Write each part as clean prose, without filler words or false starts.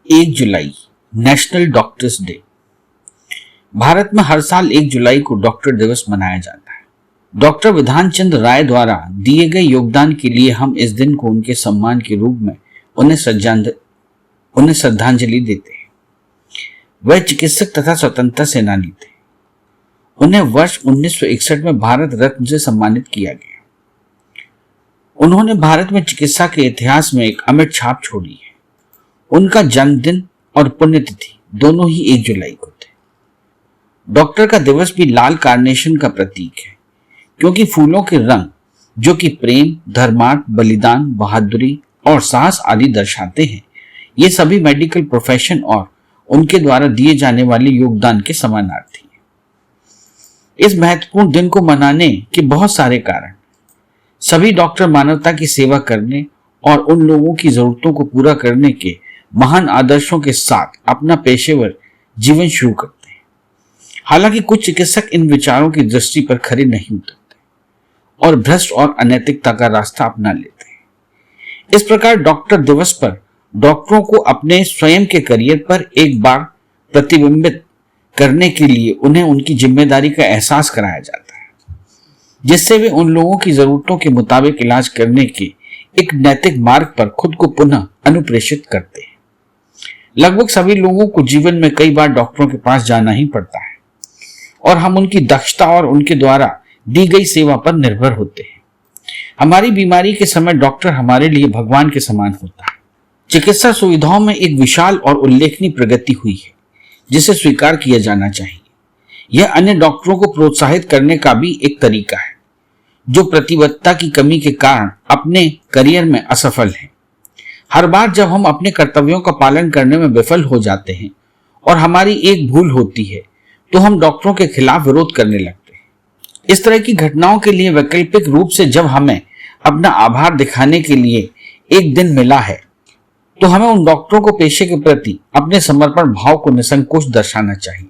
1 जुलाई national doctors day. Bharat में हर साल 1 जुलाई को डॉक्टर दिवस मनाया जाता है। डॉक्टर विधान चंद्र राय द्वारा दिए गए योगदान के लिए हम इस दिन को उनके सम्मान के रूप में उन्हें श्रद्धांजलि देते हैं। वह चिकित्सक तथा स्वतंत्रता सेनानी थे। उन्हें वर्ष 1961 में भारत रत्न से सम्मानित किया गया। उन्होंने भारत में चिकित्सा के इतिहास में एक अमिट छाप छोड़ी है। उनका जन्मदिन और पुण्यतिथि दोनों ही 1 जुलाई को थे। डॉक्टर का दिवस भी लाल कार्नेशन का प्रतीक है, क्योंकि फूलों के रंग जो कि प्रेम, धर्मार्थ, बलिदान, बहादुरी और साहस आदि दर्शाते हैं, ये सभी मेडिकल प्रोफेशन और उनके द्वारा दिए जाने वाले योगदान के समानार्थी हैं। इस महत्वपूर्ण दिन को मनाने के बहुत सारे कारण। सभी डॉक्टर मानवता की सेवा करने और उन लोगों की जरूरतों को पूरा करने के महान आदर्शों के साथ अपना पेशेवर जीवन शुरू करते हैं। हालांकि कुछ चिकित्सक इन विचारों की दृष्टि पर खरे नहीं उतरते और भ्रष्ट और अनैतिकता का रास्ता अपना लेते हैं। इस प्रकार डॉक्टर दिवस पर डॉक्टरों को अपने स्वयं के करियर पर एक बार प्रतिबिंबित करने के लिए उन्हें उनकी जिम्मेदारी का एहसास कराया जाता है, जिससे वे उन लोगों की जरूरतों के मुताबिक इलाज करने के एक नैतिक मार्ग पर खुद को पुनः अनुप्रेषित करते हैं। लगभग सभी लोगों को जीवन में कई बार डॉक्टरों के पास जाना ही पड़ता है और हम उनकी दक्षता और उनके द्वारा दी गई सेवा पर निर्भर होते हैं। हमारी बीमारी के समय डॉक्टर हमारे लिए भगवान के समान होता है। चिकित्सा सुविधाओं में एक विशाल और उल्लेखनीय प्रगति हुई है, जिसे स्वीकार किया जाना चाहिए। यह अन्य डॉक्टरों को प्रोत्साहित करने का भी एक तरीका है, जो प्रतिबद्धता की कमी के कारण अपने करियर में असफल हैं। हर बार जब हम अपने कर्तव्यों का पालन करने में विफल हो जाते हैं और हमारी एक भूल होती है, तो हम डॉक्टरों के खिलाफ विरोध करने लगते हैं। इस तरह की घटनाओं के लिए वैकल्पिक रूप से जब हमें अपना आभार दिखाने के लिए एक दिन मिला है, तो हमें उन डॉक्टरों को पेशे के प्रति अपने समर्पण भाव को निसंकोच दर्शाना चाहिए।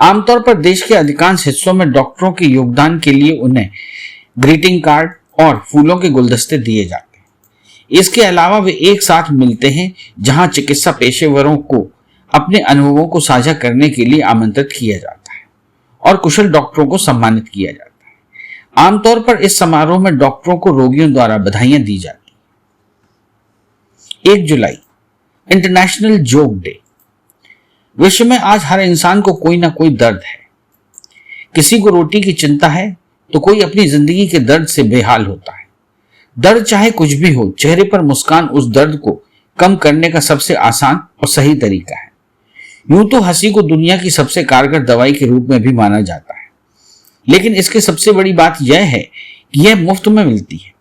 आमतौर पर देश के अधिकांश हिस्सों में डॉक्टरों के योगदान के लिए उन्हें ग्रीटिंग कार्ड और फूलों के गुलदस्ते दिए जाते हैं। इसके अलावा वे एक साथ मिलते हैं, जहां चिकित्सा पेशेवरों को अपने अनुभवों को साझा करने के लिए आमंत्रित किया जाता है और कुशल डॉक्टरों को सम्मानित किया जाता है। आमतौर पर इस समारोह में डॉक्टरों को रोगियों द्वारा बधाइयां दी जाती हैं। 1 जुलाई इंटरनेशनल जोक डे। विश्व में आज हर इंसान को कोई ना कोई दर्द है। किसी को रोटी की चिंता है, तो कोई अपनी जिंदगी के दर्द से बेहाल होता है। दर्द चाहे कुछ भी हो, चेहरे पर मुस्कान उस दर्द को कम करने का सबसे आसान और सही तरीका है। यूं तो हंसी को दुनिया की सबसे कारगर दवाई के रूप में भी माना जाता है, लेकिन इसकी सबसे बड़ी बात यह है कि यह मुफ्त में मिलती है।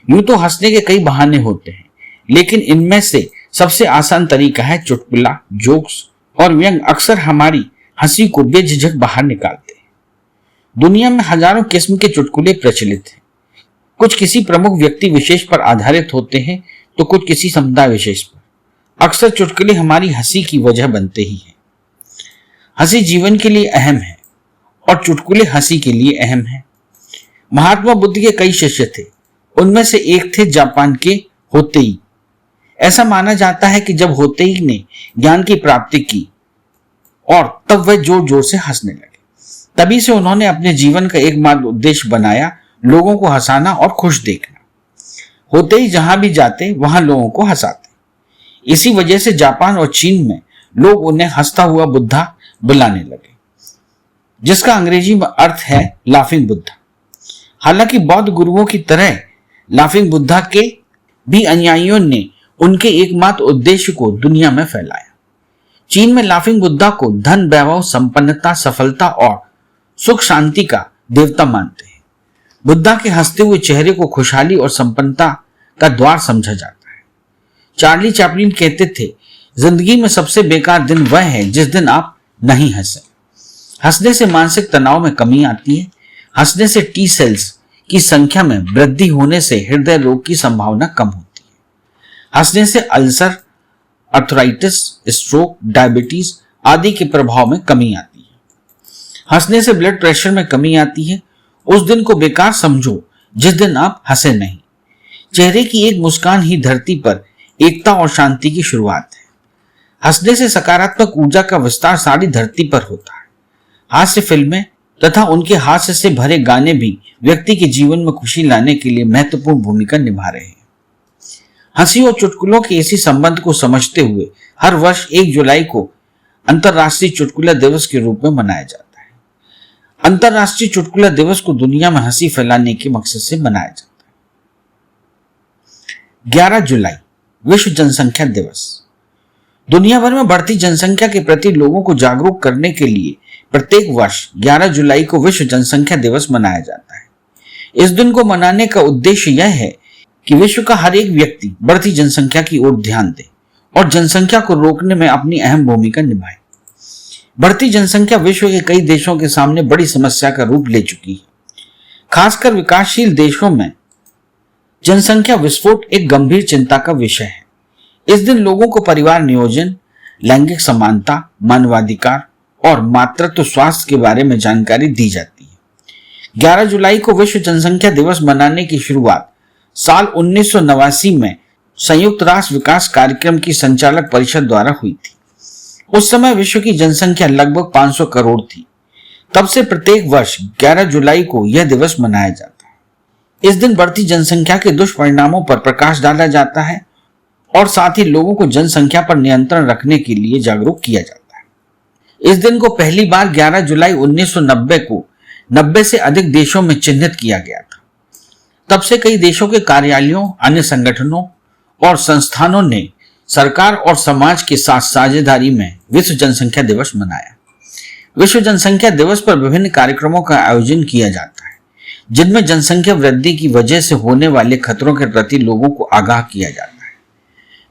यूं तो हंसने के कई बहाने होते हैं, लेकिन इनमें से सबसे आसान तरीका है चुटकुला, जोक्स और व्यंग अक्सर हमारी हंसी को बेझिझक बाहर निकालते हैं। दुनिया में हजारों किस्म के चुटकुले प्रचलित हैं। कुछ किसी प्रमुख व्यक्ति विशेष पर आधारित होते हैं, तो कुछ किसी समुदाय विशेष पर। अक्सर चुटकुले हमारी हंसी की वजह बनते ही हैं। हंसी जीवन के लिए अहम है और चुटकुले हंसी के लिए अहम है। महात्मा बुद्ध के कई शिष्य थे। उनमें से एक थे जापान के होतेई। ऐसा माना जाता है कि जब होतेई ने ज्ञान की प्राप्ति की और तब वह जोर जोर से हंसने लगे। तभी से उन्होंने अपने जीवन का एकमात्र उद्देश्य बनाया लोगों को हंसाना और खुश देखना। होतेई जहां भी जाते वहां लोगों को हंसाते। इसी वजह से जापान और चीन में लोग उन्हें हंसता हुआ बुद्धा बुलाने लगे, जिसका अंग्रेजी में अर्थ है लाफिंग बुद्धा। हालांकि बौद्ध गुरुओं की तरह लाफिंग बुद्धा के भी अनुयायियों ने उनके एकमात्र उद्देश्य को दुनिया में फैलाया। चीन में लाफिंग बुद्धा को धन, वैभव, संपन्नता, सफलता और सुख शांति का देवता मानते हैं। बुद्धा के हंसते हुए चेहरे को खुशहाली और संपन्नता का द्वार समझा जाता है। चार्ली चैपलिन कहते थे, जिंदगी में सबसे बेकार दिन वह है जिस दिन आप नहीं हंसे। हंसने से मानसिक तनाव में कमी आती है। हंसने से टी सेल्स की संख्या में वृद्धि होने से हृदय रोग की संभावना कम होती है। हंसने से अल्सर, अर्थराइटिस, स्ट्रोक, डायबिटीज आदि के प्रभाव में कमी आती है। हंसने से ब्लड प्रेशर में कमी आती है। उस दिन को बेकार समझो जिस दिन आप हंसे नहीं। चेहरे की एक मुस्कान ही धरती पर एकता और शांति की शुरुआत है। हंसने से सकारात्मक ऊर्जा का विस्तार सारी धरती पर होता है। हास्य फिल्में तथा उनके हास्य से भरे गाने भी व्यक्ति के जीवन में खुशी लाने के लिए महत्वपूर्ण भूमिका निभा रहे हैं। हंसी और चुटकुलों के इसी संबंध को समझते हुए हर वर्ष 1 जुलाई को अंतर्राष्ट्रीय चुटकुला दिवस के रूप में मनाया जाता है। अंतर्राष्ट्रीय चुटकुला दिवस को दुनिया में हंसी फैलाने के मकसद से मनाया जाता है। 11 जुलाई विश्व जनसंख्या दिवस। दुनिया भर में बढ़ती जनसंख्या के प्रति लोगों को जागरूक करने के लिए प्रत्येक वर्ष 11 जुलाई को विश्व जनसंख्या दिवस मनाया जाता है। इस दिन को मनाने का उद्देश्य यह है कि विश्व का हर एक व्यक्ति बढ़ती जनसंख्या की ओर ध्यान दे और जनसंख्या को रोकने में अपनी अहम भूमिका निभाए। बढ़ती जनसंख्या विश्व के कई देशों के सामने बड़ी समस्या का रूप ले चुकी है। खासकर विकासशील देशों में जनसंख्या विस्फोट एक गंभीर चिंता का विषय है। इस दिन लोगों को परिवार नियोजन, लैंगिक समानता, मानवाधिकार और मातृत्व स्वास्थ्य के बारे में जानकारी दी जाती है। 11 जुलाई को विश्व जनसंख्या दिवस मनाने की शुरुआत साल 1989 में संयुक्त राष्ट्र विकास कार्यक्रम की संचालक परिषद द्वारा हुई थी। उस समय विश्व की जनसंख्या लगभग 500 करोड़ थी। तब से प्रत्येक वर्ष 11 जुलाई को यह दिवस मनाया जाता है। इस दिन बढ़ती जनसंख्या के दुष्परिणामों पर प्रकाश डाला जाता है और साथ ही लोगों को जनसंख्या पर नियंत्रण रखने के लिए जागरूक किया जाता है। इस दिन को पहली बार 11 जुलाई 1990 को 90 से अधिक देशों में चिन्हित किया गया था। तब से कई देशों के कार्यालयों, अन्य संगठनों और संस्थानों ने सरकार और समाज के साथ साझेदारी में विश्व जनसंख्या दिवस मनाया। विश्व जनसंख्या दिवस पर विभिन्न कार्यक्रमों का आयोजन किया जाता है, जिनमें जनसंख्या वृद्धि की वजह से होने वाले खतरों के प्रति लोगों को आगाह किया जाता है।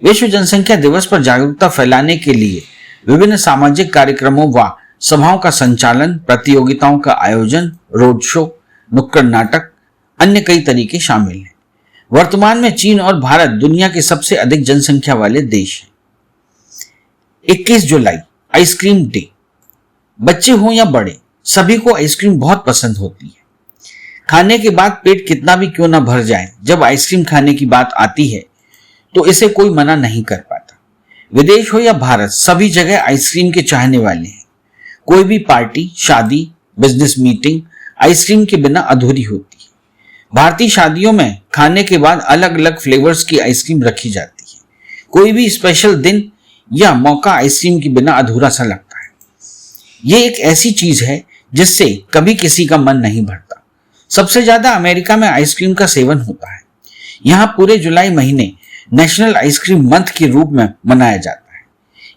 विश्व जनसंख्या दिवस पर जागरूकता फैलाने के लिए विभिन्न सामाजिक कार्यक्रमों व सभाओं का संचालन, प्रतियोगिताओं का आयोजन, रोड शो, नुक्कड़ नाटक, अन्य कई तरीके शामिल हैं। वर्तमान में चीन और भारत दुनिया के सबसे अधिक जनसंख्या वाले देश हैं। 21 जुलाई आइसक्रीम डे। बच्चे हों या बड़े, सभी को आइसक्रीम बहुत पसंद होती है। खाने के बाद पेट कितना भी क्यों ना भर जाए, जब आइसक्रीम खाने की बात आती है तो इसे कोई मना नहीं कर पाता। विदेश हो या भारत, सभी जगह आइसक्रीम के चाहने वाले हैं। कोई भी पार्टी, शादी, बिजनेस मीटिंग आइसक्रीम के बिना अधूरी होती है। भारतीय शादियों में खाने के बाद अलग अलग फ्लेवर्स की आइसक्रीम रखी जाती है। कोई भी स्पेशल दिन या मौका आइसक्रीम के बिना अधूरा सा लगता है। ये एक ऐसी चीज है जिससे कभी किसी का मन नहीं भरता। सबसे ज्यादा अमेरिका में आइसक्रीम का सेवन होता है। यहाँ पूरे जुलाई महीने नेशनल आइसक्रीम मंथ के रूप में मनाया जाता है।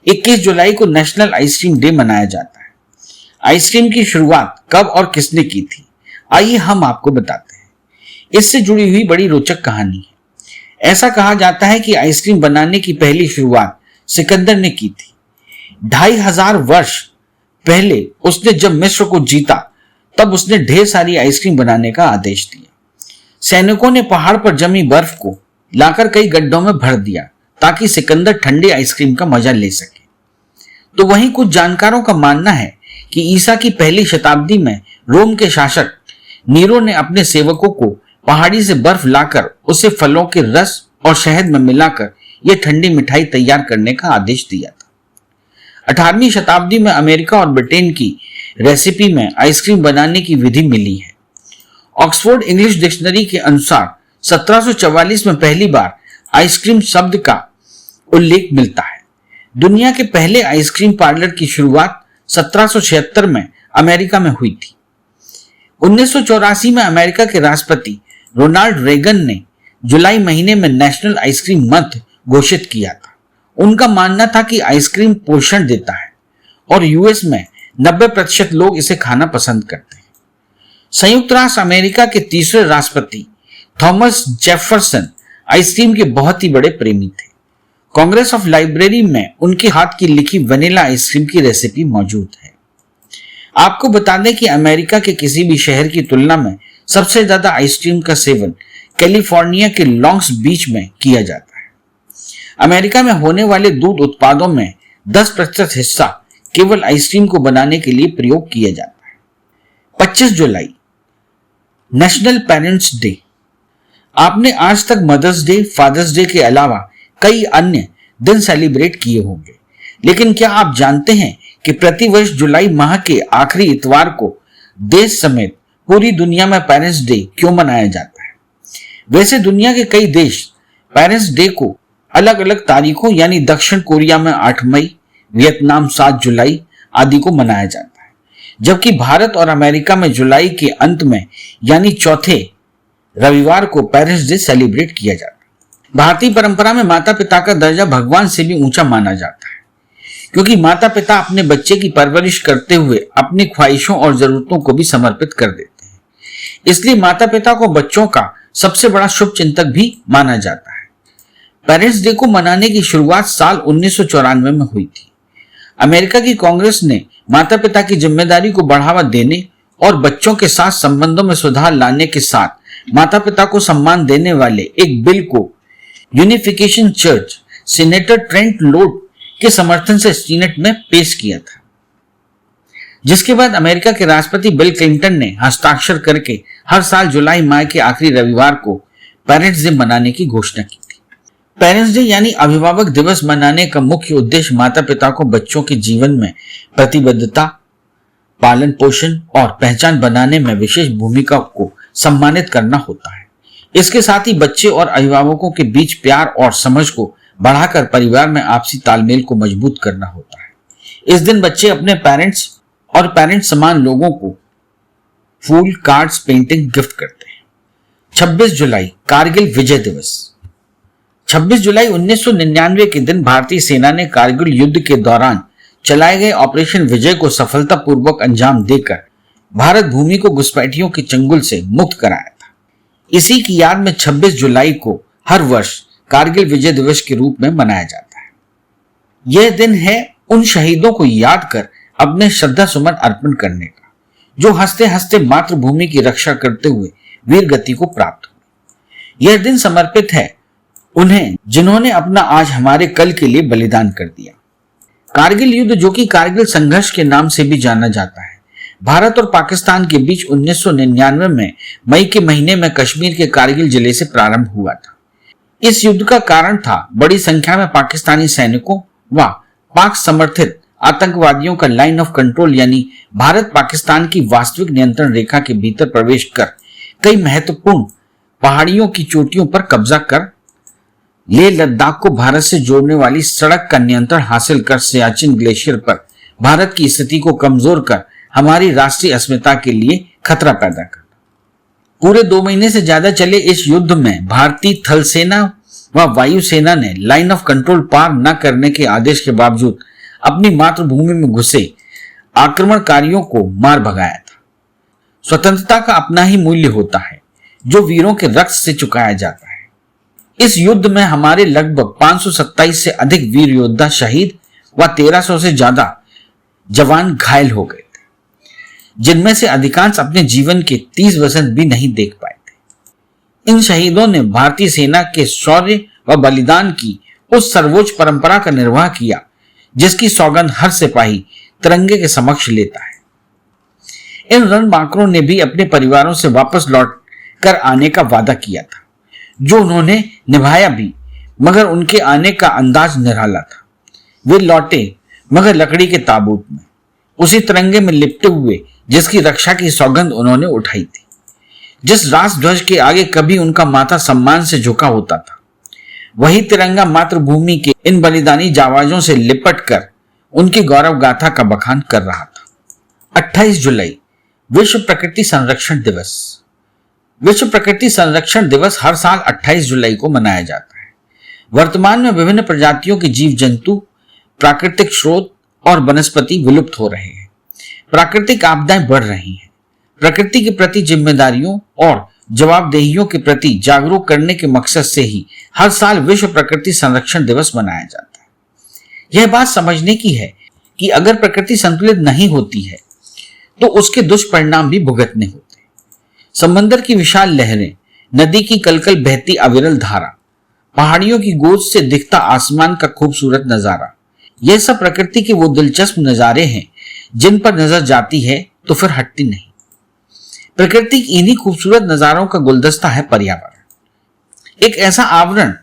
21 जुलाई को नेशनल आइसक्रीम डे मनाया जाता है। आइसक्रीम की शुरुआत कब और किसने की थी, आइए हम आपको बताते हैं। इससे जुड़ी हुई बड़ी रोचक कहानी है। ऐसा कहा जाता है कि आइसक्रीम बनाने की पहली शुरुआत सिकंदर ने की थी। 2500 वर्ष पहले उसने जब मिस्र को जीता, तब उसने ढेर सारी आइसक्रीम बनाने का आदेश दिया। सैनिकों ने पहाड़ पर जमी बर्फ को लाकर कई गड्ढों में भर दिया ताकि सिकंदर ठंडी आइसक्रीम का मजा ले सके। तो वहीं कुछ जानकारों का मानना है कि ईसा की पहली शताब्दी में रोम के शासक नीरो ने अपने सेवकों को पहाड़ी से बर्फ लाकर उसे फलों के रस और शहद में मिलाकर यह ठंडी मिठाई तैयार करने का आदेश दिया था। 18वीं शताब्दी में अमेरिका और ब्रिटेन की रेसिपी में आइसक्रीम बनाने की विधि मिली है। ऑक्सफोर्ड इंग्लिश डिक्शनरी के अनुसार 1744 में पहली बार आइसक्रीम शब्द का उल्लेख मिलता है। दुनिया के पहले आइसक्रीम पार्लर की शुरुआत 1776 में अमेरिका में हुई थी। 1984 में अमेरिका के राष्ट्रपति रोनाल्ड रेगन ने जुलाई महीने में नेशनल आइसक्रीम मंथ घोषित किया था। उनका मानना था कि आइसक्रीम पोषण देता है और यूएस में 90% लोग इसे खाना पसंद करते हैं। संयुक्त राष्ट्र अमेरिका के तीसरे राष्ट्रपति थॉमस जेफरसन आइसक्रीम के बहुत ही बड़े प्रेमी थे। कांग्रेस ऑफ लाइब्रेरी में उनके हाथ की लिखी वनीला आइसक्रीम की रेसिपी मौजूद है। आपको बता दें कि अमेरिका के किसी भी शहर की तुलना में सबसे ज्यादा आइसक्रीम का सेवन कैलिफोर्निया के लॉन्ग्स बीच में किया जाता है। अमेरिका में होने वाले दूध उत्पादों में 10% हिस्सा केवल आइसक्रीम को बनाने के लिए प्रयोग किया जाता है। 25 जुलाई नेशनल पेरेंट्स डे। आपने आज तक मदर्स डे, फादर्स डे के अलावा कई अन्य दिन सेलिब्रेट किए होंगे, लेकिन क्या आप जानते हैं कि प्रतिवर्ष जुलाई माह के आखिरी इतवार को देश समेत पूरी दुनिया में पेरेंट्स डे क्यों मनाया जाता है? वैसे दुनिया के कई देश पेरेंट्स डे को अलग अलग तारीखों यानी दक्षिण कोरिया में 8 मई, वियतनाम 7 जुलाई आदि को मनाया जाता है, जबकि भारत और अमेरिका में जुलाई के अंत में यानी चौथे रविवार को पेरेंट्स डे सेलिब्रेट किया जाता है। भारतीय परंपरा में माता पिता का दर्जा भगवान से भी ऊंचा माना जाता है, क्योंकि माता पिता अपने बच्चे की परवरिश करते हुए अपनी ख्वाहिशों और जरूरतों को भी समर्पित कर देते हैं। इसलिए माता पिता को बच्चों का सबसे बड़ा शुभ चिंतक भी माना जाता है। पेरेंट्स डे को मनाने की शुरुआत साल 1994 में हुई थी। अमेरिका की कांग्रेस ने माता पिता की जिम्मेदारी को बढ़ावा देने और बच्चों के साथ संबंधों में सुधार लाने के साथ माता पिता को सम्मान देने वाले एक बिल को unification church senator Trent load के समर्थन से सीनेट में पेश किया था, जिसके बाद अमेरिका के राष्ट्रपति बिल क्लिंटन ने हस्ताक्षर करके हर साल जुलाई माह के आखिरी रविवार को पेरेंट्स डे मनाने की घोषणा की थी। पेरेंट्स डे यानी अभिभावक दिवस मनाने का मुख्य उद्देश्य माता पिता को बच्चों के जीवन में प्रतिबद्धता, पालन पोषण और पहचान बनाने में विशेष भूमिका को सम्मानित करना होता है। इसके साथ ही बच्चे और अभिभावकों के बीच प्यार और समझ को बढ़ाकर परिवार में आपसी तालमेल को मजबूत करना होता है। इस दिन बच्चे अपने पेरेंट्स और पेरेंट समान लोगों को फूल, कार्ड्स, पेंटिंग गिफ्ट करते हैं। 26 जुलाई कारगिल विजय दिवस। 26 जुलाई 1999 के दिन भारतीय सेना ने कारगिल युद्ध के दौरान चलाए गए ऑपरेशन विजय को सफलतापूर्वक अंजाम देकर भारत भूमि को घुसपैठियों के चंगुल से मुक्त कराया था। इसी की याद में 26 जुलाई को हर वर्ष कारगिल विजय दिवस के रूप में मनाया जाता है। यह दिन है उन शहीदों को याद कर अपने श्रद्धा सुमन अर्पण करने का, जो हंसते हंसते मातृभूमि की रक्षा करते हुए वीर गति को प्राप्त हुए। यह दिन समर्पित है उन्हें जिन्होंने अपना आज हमारे कल के लिए बलिदान कर दिया। कारगिल युद्ध, जो कि कारगिल संघर्ष के नाम से भी जाना जाता है, भारत और पाकिस्तान के बीच 1999 में मई के महीने में कश्मीर के कारगिल जिले से प्रारंभ हुआ था। इस युद्ध का कारण था बड़ी संख्या में पाकिस्तानी सैनिकों व पाक समर्थित आतंकवादियों का लाइन ऑफ कंट्रोल यानी भारत पाकिस्तान की वास्तविक नियंत्रण रेखा के भीतर प्रवेश कर कई महत्वपूर्ण पहाड़ियों की चोटियों पर कब्जा कर लेह लद्दाख को भारत से जोड़ने वाली सड़क का नियंत्रण हासिल कर सियाचिन ग्लेशियर पर भारत की स्थिति को कमजोर कर हमारी राष्ट्रीय अस्मिता के लिए खतरा पैदा कर। पूरे 2 महीने से ज्यादा चले इस युद्ध में भारतीय थल सेना व वायुसेना ने लाइन ऑफ कंट्रोल पार न करने के आदेश के बावजूद अपनी मातृभूमि में घुसे आक्रमणकारियों को मार भगाया था। स्वतंत्रता का अपना ही मूल्य होता है, जो वीरों के रक्त से चुकाया जाता है। इस युद्ध में हमारे लगभग 527 से अधिक वीर योद्धा शहीद व 1300 से ज्यादा जवान घायल हो गए थे, जिनमें से अधिकांश अपने जीवन के 30 वसंत भी नहीं देख पाए थे। इन शहीदों ने भारतीय सेना के शौर्य व बलिदान की उस सर्वोच्च परंपरा का निर्वाह किया, जिसकी सौगंध हर सिपाही तिरंगे के समक्ष लेता है। इन रणबांकुरों ने भी अपने परिवारों से वापस लौट कर आने का वादा किया था, जो उन्होंने निभाया भी, मगर उनके आने का अंदाज निराला था। वे लौटे मगर लकड़ी के ताबूत में, उसी तिरंगे में लिपटे हुए जिसकी रक्षा की सौगंध उन्होंने उठाई थी। जिस राष्ट्रध्वज के आगे कभी उनका माथा सम्मान से झुका होता था, वही तिरंगा मातृभूमि के इन बलिदानी जाबाजों से लिपट कर उनकी गौरव गाथा का बखान कर रहा था। 28 जुलाई विश्व प्रकृति संरक्षण दिवस। विश्व प्रकृति संरक्षण दिवस हर साल 28 जुलाई को मनाया जाता है। वर्तमान में विभिन्न प्रजातियों के जीव जंतु, प्राकृतिक स्रोत और वनस्पति विलुप्त हो रहे हैं। प्राकृतिक आपदाएं बढ़ रही हैं। प्रकृति के प्रति जिम्मेदारियों और जवाबदेहियों के प्रति जागरूक करने के मकसद से ही हर साल विश्व प्रकृति संरक्षण दिवस मनाया जाता है। यह बात समझने की है कि अगर प्रकृति संतुलित नहीं होती है तो उसके दुष्परिणाम भी भुगतने होते हैं। समंदर की विशाल लहरें, नदी की कलकल बहती अविरल धारा, पहाड़ियों की गोद से दिखता आसमान का खूबसूरत नजारा, यह सब प्रकृति के वो दिलचस्प नजारे हैं जिन पर नजर जाती है तो फिर हटती नहीं। प्रकृति की इन्हीं खूबसूरत नजारों का गुलदस्ता है पर्यावरण, एक ऐसा आवरण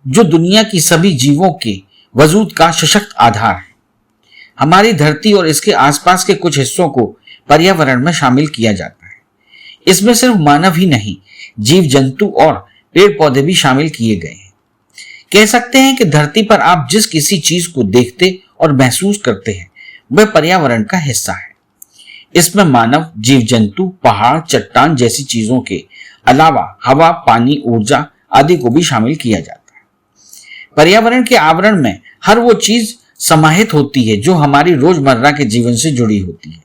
जो दुनिया की सभी जीवों के वजूद का सशक्त आधार है। हमारी धरती और इसके आसपास के कुछ हिस्सों को पर्यावरण में शामिल किया जाता है। इसमें सिर्फ मानव ही नहीं, जीव जंतु और पेड़ पौधे भी शामिल किए गए हैं। कह सकते हैं कि धरती पर आप जिस किसी चीज को देखते और महसूस करते हैं वह पर्यावरण का हिस्सा है। इसमें मानव, जीव जंतु, पहाड़, चट्टान जैसी चीजों के अलावा हवा, पानी, ऊर्जा आदि को भी शामिल किया जाता है। पर्यावरण के आवरण में हर वो चीज समाहित होती है जो हमारी रोजमर्रा के जीवन से जुड़ी होती है।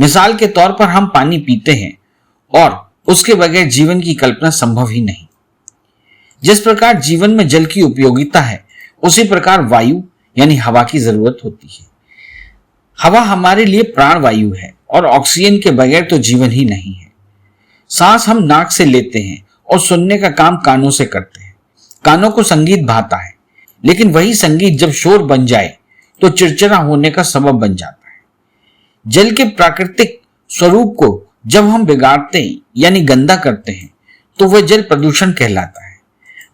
मिसाल के तौर पर हम पानी पीते हैं और उसके बगैर जीवन की कल्पना संभव ही नहीं। जिस प्रकार जीवन में जल की उपयोगिता है, उसी प्रकार वायु यानी हवा की जरूरत होती है। हवा हमारे लिए प्राणवायु है और ऑक्सीजन के बगैर तो जीवन ही नहीं है। सांस हम नाक से लेते हैं और सुनने का काम कानों से करते हैं। कानों को संगीत भाता है, लेकिन वही संगीत जब शोर बन जाए तो चिड़चिड़ा होने का सबब बन जाता है। जल के प्राकृतिक स्वरूप को जब हम बिगाड़ते हैं यानी गंदा करते हैं तो वह जल प्रदूषण कहलाता है।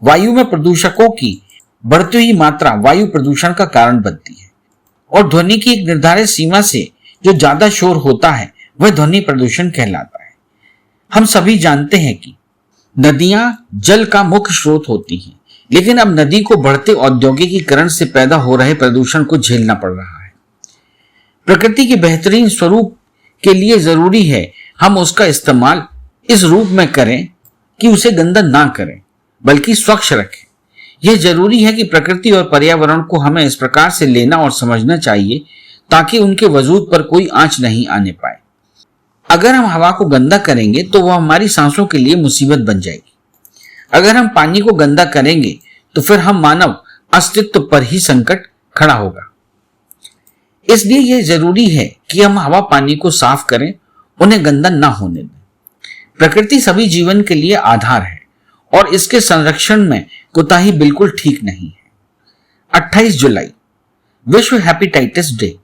वायु में प्रदूषकों की बढ़ती हुई मात्रा वायु प्रदूषण का कारण बनती है और ध्वनि की एक निर्धारित सीमा से जो ज्यादा शोर होता है वह ध्वनि प्रदूषण कहलाता है। हम सभी जानते हैं कि नदियां जल का मुख्य स्रोत होती हैं, लेकिन अब नदी को बढ़ते औद्योगिकीकरण से पैदा हो रहे प्रदूषण को झेलना पड़ रहा है। प्रकृति के बेहतरीन स्वरूप के लिए जरूरी है हम उसका इस्तेमाल इस रूप में करें कि उसे गंदा ना करें, बल्कि स्वच्छ रखें। यह जरूरी है कि प्रकृति और पर्यावरण को हमें इस प्रकार से लेना और समझना चाहिए ताकि उनके वजूद पर कोई आंच नहीं आने पाए। अगर हम हवा को गंदा करेंगे तो वह हमारी सांसों के लिए मुसीबत बन जाएगी। अगर हम पानी को गंदा करेंगे तो फिर हम मानव अस्तित्व पर ही संकट खड़ा होगा। इसलिए यह जरूरी है कि हम हवा पानी को साफ करें, उन्हें गंदा ना होने दें। प्रकृति सभी जीवन के लिए आधार है और इसके संरक्षण में कोताही बिल्कुल ठीक नहीं है। 28 जुलाई विश्व हेपेटाइटिस डे।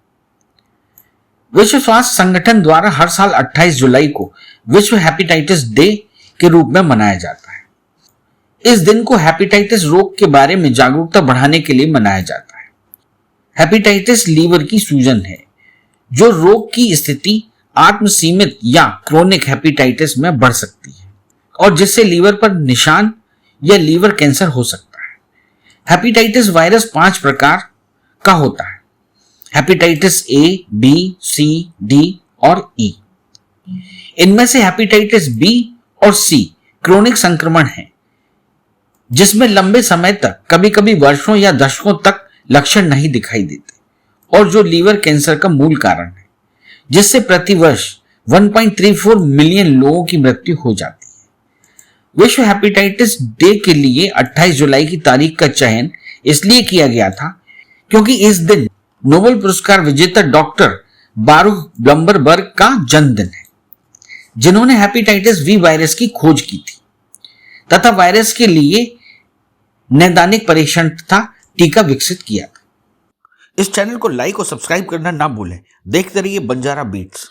विश्व स्वास्थ्य संगठन द्वारा हर साल 28 जुलाई को विश्व हेपेटाइटिस डे के रूप में मनाया जाता है। इस दिन को हेपेटाइटिस रोग के बारे में जागरूकता बढ़ाने के लिए मनाया जाता है। हेपेटाइटिस लीवर की सूजन है जो रोग की स्थिति आत्मसीमित या क्रोनिक हेपेटाइटिस में बढ़ सकती है और जिससे लीवर पर निशान या लीवर कैंसर हो सकता है। हेपेटाइटिस वायरस 5 प्रकार का होता है: hepatitis A, B, C, D और ई। इनमें से हेपेटाइटिस बी और सी क्रोनिक संक्रमण है जिसमें लंबे समय तक, कभी कभी वर्षों या दशकों तक लक्षण नहीं दिखाई देते और जो लीवर कैंसर का मूल कारण है, जिससे प्रतिवर्ष 1.34 मिलियन लोगों की मृत्यु हो जाती है। विश्व हेपेटाइटिस डे के लिए 28 जुलाई की तारीख का चयन इसलिए किया गया था क्योंकि इस दिन नोबेल पुरस्कार विजेता डॉक्टर बारुख ब्लम्बरबर्ग का जन्मदिन है, जिन्होंने हेपेटाइटिस वी वायरस की खोज की थी तथा वायरस के लिए नैदानिक परीक्षण तथा टीका विकसित किया था। इस चैनल को लाइक और सब्सक्राइब करना ना भूलें। देखते रहिए बंजारा बीट्स।